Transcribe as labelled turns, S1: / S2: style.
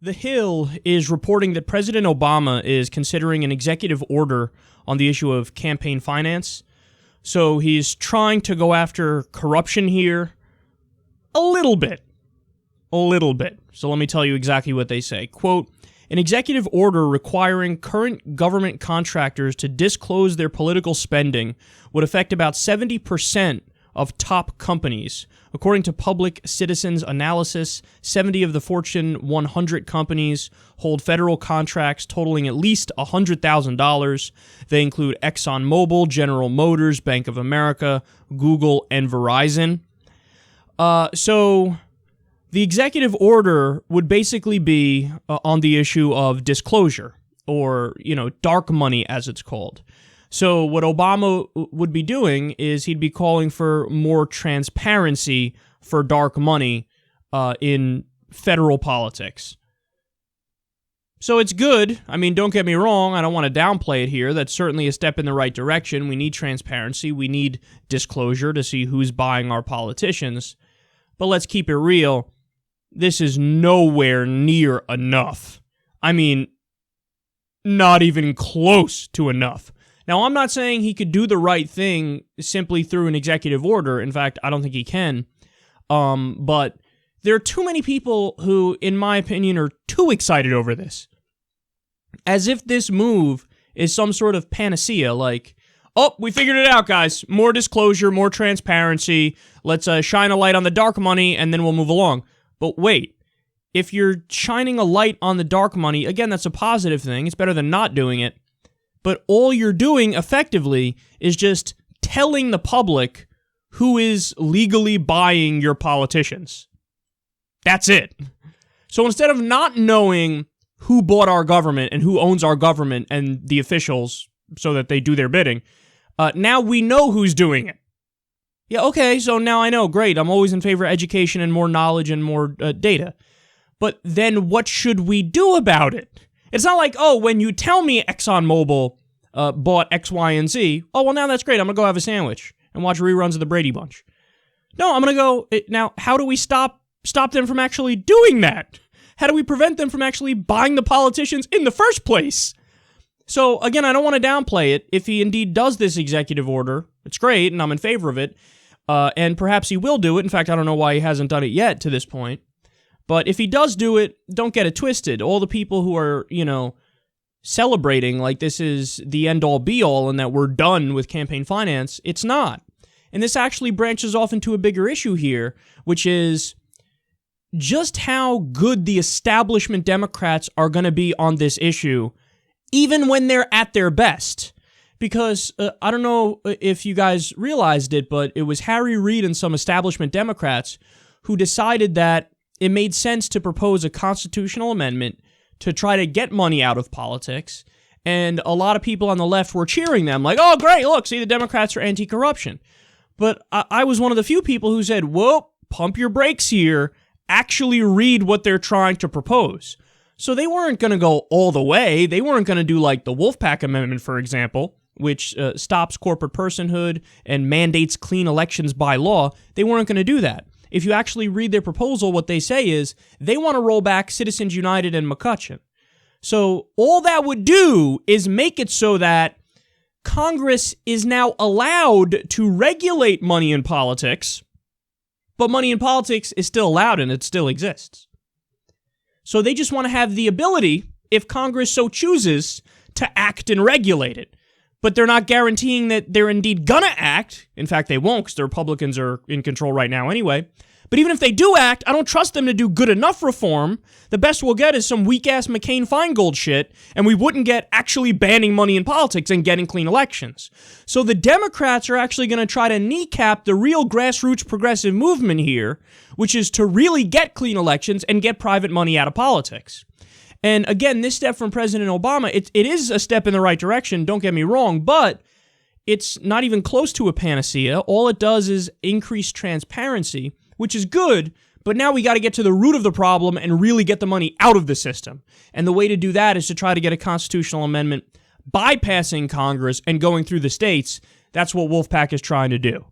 S1: The Hill is reporting that President Obama is considering an executive order on the issue of campaign finance. So he's trying to go after corruption here a little bit. So let me tell you exactly what they say. Quote, an executive order requiring current government contractors to disclose their political spending would affect about 70% of top companies. According to Public Citizens Analysis, 70 of the Fortune 100 companies hold federal contracts totaling at least $100,000. They include ExxonMobil, General Motors, Bank of America, Google, and Verizon. So the executive order would basically be on the issue of disclosure, or, dark money as it's called. So what Obama would be doing is he'd be calling for more transparency for dark money in federal politics. So it's good. I mean, don't get me wrong. I don't want to downplay it here. That's certainly a step in the right direction. We need transparency. We need disclosure to see who's buying our politicians. But let's keep it real. This is nowhere near enough. I mean, not even close to enough. Now, I'm not saying he could do the right thing simply through an executive order. In fact, I don't think he can. But there are too many people who, in my opinion, are too excited over this. As if this move is some sort of panacea, like, oh, we figured it out, guys. More disclosure, more transparency. Let's shine a light on the dark money, and then we'll move along. But wait, if you're shining a light on the dark money, again, that's a positive thing. It's better than not doing it. But all you're doing, effectively, is just telling the public who is legally buying your politicians. That's it. So instead of not knowing who bought our government and who owns our government and the officials so that they do their bidding, now we know who's doing it. Yeah, okay, so now I know. Great, I'm always in favor of education and more knowledge and more data. But then what should we do about it? It's not like, oh, when you tell me ExxonMobil bought X, Y, and Z, oh, well, now that's great. I'm going to go have a sandwich and watch reruns of the Brady Bunch. No, I'm going to go, now, how do we stop them from actually doing that? How do we prevent them from actually buying the politicians in the first place? So, again, I don't want to downplay it. If he indeed does this executive order, it's great, and I'm in favor of it, and perhaps he will do it. In fact, I don't know why he hasn't done it yet to this point. But if he does do it, don't get it twisted. All the people who are, celebrating like this is the end-all be-all and that we're done with campaign finance, it's not. And this actually branches off into a bigger issue here, which is just how good the establishment Democrats are going to be on this issue, even when they're at their best. Because I don't know if you guys realized it, but it was Harry Reid and some establishment Democrats who decided that it made sense to propose a constitutional amendment to try to get money out of politics, and a lot of people on the left were cheering them, like, oh, great, look, see, the Democrats are anti-corruption. But I was one of the few people who said, whoa, pump your brakes here, actually read what they're trying to propose. So they weren't going to go all the way. They weren't going to do like the Wolfpack Amendment, for example, which stops corporate personhood and mandates clean elections by law. They weren't going to do that. If you actually read their proposal, what they say is they want to roll back Citizens United and McCutcheon. So all that would do is make it so that Congress is now allowed to regulate money in politics, but money in politics is still allowed and it still exists. So they just want to have the ability, if Congress so chooses, to act and regulate it. But they're not guaranteeing that they're indeed gonna act. In fact, they won't, because the Republicans are in control right now anyway. But even if they do act, I don't trust them to do good enough reform. The best we'll get is some weak-ass McCain-Feingold shit, and we wouldn't get actually banning money in politics and getting clean elections. So the Democrats are actually going to try to kneecap the real grassroots progressive movement here, which is to really get clean elections and get private money out of politics. And again, this step from President Obama, it is a step in the right direction, don't get me wrong, but it's not even close to a panacea. All it does is increase transparency, which is good, but now we got to get to the root of the problem and really get the money out of the system. And the way to do that is to try to get a constitutional amendment bypassing Congress and going through the states. That's what Wolfpack is trying to do.